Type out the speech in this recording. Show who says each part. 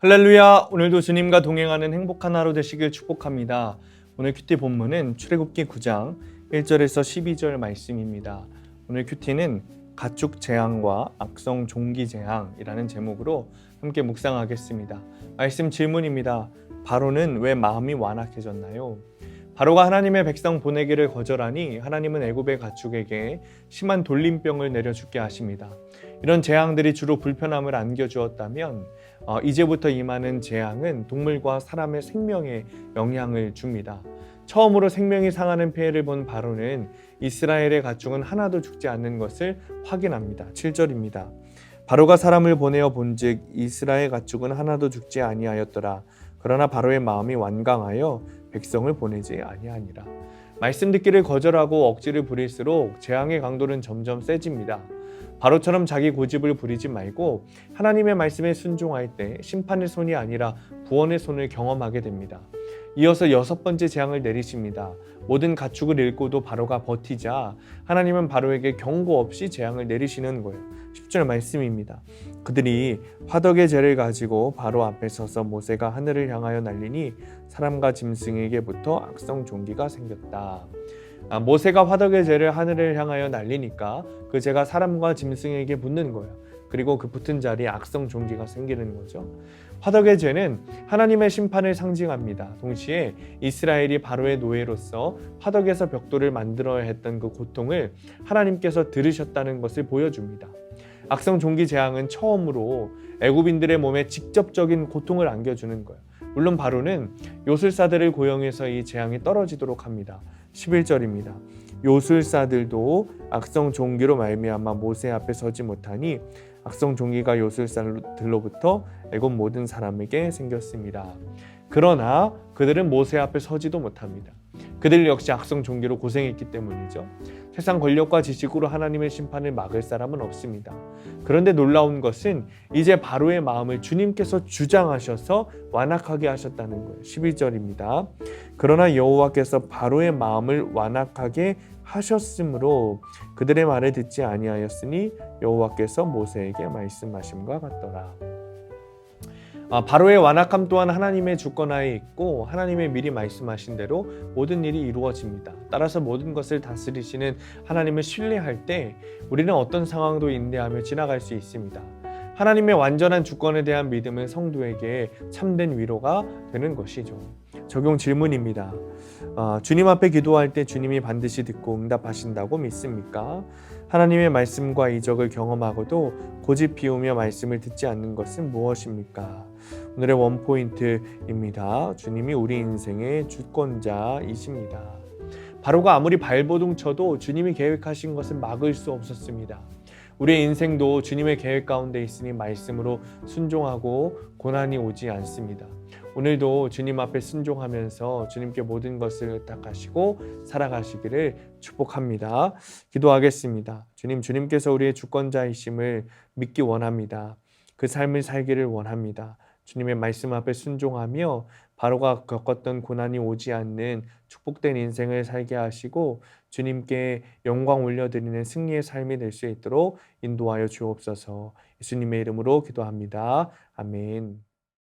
Speaker 1: 할렐루야! 오늘도 주님과 동행하는 행복한 하루 되시길 축복합니다. 오늘 큐티 본문은 출애굽기 9장 1절에서 12절 말씀입니다. 오늘 큐티는 가축 재앙과 악성 종기 재앙이라는 제목으로 함께 묵상하겠습니다. 말씀 질문입니다. 바로는 왜 마음이 완악해졌나요? 바로가 하나님의 백성 보내기를 거절하니 하나님은 애굽의 가축에게 심한 돌림병을 내려 죽게 하십니다. 이런 재앙들이 주로 불편함을 안겨주었다면 이제부터 임하는 재앙은 동물과 사람의 생명에 영향을 줍니다. 처음으로 생명이 상하는 폐해를 본 바로는 이스라엘의 가축은 하나도 죽지 않는 것을 확인합니다. 7절입니다. 바로가 사람을 보내어 본즉 이스라엘 가축은 하나도 죽지 아니하였더라. 그러나 바로의 마음이 완강하여 백성을 보내지 아니하니라. 말씀 듣기를 거절하고 억지를 부릴수록 재앙의 강도는 점점 세집니다. 바로처럼 자기 고집을 부리지 말고 하나님의 말씀에 순종할 때 심판의 손이 아니라 구원의 손을 경험하게 됩니다. 이어서 6번째 재앙을 내리십니다. 모든 가축을 잃고도 바로가 버티자 하나님은 바로에게 경고 없이 재앙을 내리시는 거예요. 10절 말씀입니다. 그들이 화덕의 재를 가지고 바로 앞에 서서 모세가 하늘을 향하여 날리니 사람과 짐승에게부터 악성 종기가 생겼다. 모세가 화덕의 재를 하늘을 향하여 날리니까 그 재가 사람과 짐승에게 붙는 거예요. 그리고 그 붙은 자리에 악성 종기가 생기는 거죠. 화덕의 재는 하나님의 심판을 상징합니다. 동시에 이스라엘이 바로의 노예로서 화덕에서 벽돌을 만들어야 했던 그 고통을 하나님께서 들으셨다는 것을 보여줍니다. 악성 종기 재앙은 처음으로 애굽인들의 몸에 직접적인 고통을 안겨주는 거예요. 물론 바로는 요술사들을 고용해서 이 재앙이 떨어지도록 합니다. 11절입니다. 요술사들도 악성 종기로 말미암아 모세 앞에 서지 못하니 악성 종기가 요술사들로부터 애굽 모든 사람에게 생겼습니다. 그러나 그들은 모세 앞에 서지도 못합니다. 그들 역시 악성 종기로 고생했기 때문이죠. 세상 권력과 지식으로 하나님의 심판을 막을 사람은 없습니다. 그런데 놀라운 것은 이제 바로의 마음을 주님께서 주장하셔서 완악하게 하셨다는 거예요. 12절입니다. 그러나 여호와께서 바로의 마음을 완악하게 하셨으므로 그들의 말을 듣지 아니하였으니 여호와께서 모세에게 말씀하심과 같더라. 바로의 완악함 또한 하나님의 주권하에 있고 하나님의 미리 말씀하신 대로 모든 일이 이루어집니다. 따라서 모든 것을 다스리시는 하나님을 신뢰할 때 우리는 어떤 상황도 인내하며 지나갈 수 있습니다. 하나님의 완전한 주권에 대한 믿음은 성도에게 참된 위로가 되는 것이죠. 적용 질문입니다. 주님 앞에 기도할 때 주님이 반드시 듣고 응답하신다고 믿습니까? 하나님의 말씀과 이적을 경험하고도 고집 피우며 말씀을 듣지 않는 것은 무엇입니까? 오늘의 원포인트입니다. 주님이 우리 인생의 주권자이십니다. 바로가 아무리 발버둥 쳐도 주님이 계획하신 것을 막을 수 없었습니다. 우리의 인생도 주님의 계획 가운데 있으니 말씀으로 순종하고 고난이 오지 않습니다. 오늘도 주님 앞에 순종하면서 주님께 모든 것을 의탁하시고 살아가시기를 축복합니다. 기도하겠습니다. 주님께서 우리의 주권자이심을 믿기 원합니다. 그 삶을 살기를 원합니다. 주님의 말씀 앞에 순종하며 바로가 겪었던 고난이 오지 않는 축복된 인생을 살게 하시고 주님께 영광 올려드리는 승리의 삶이 될 수 있도록 인도하여 주옵소서. 예수님의 이름으로 기도합니다. 아멘.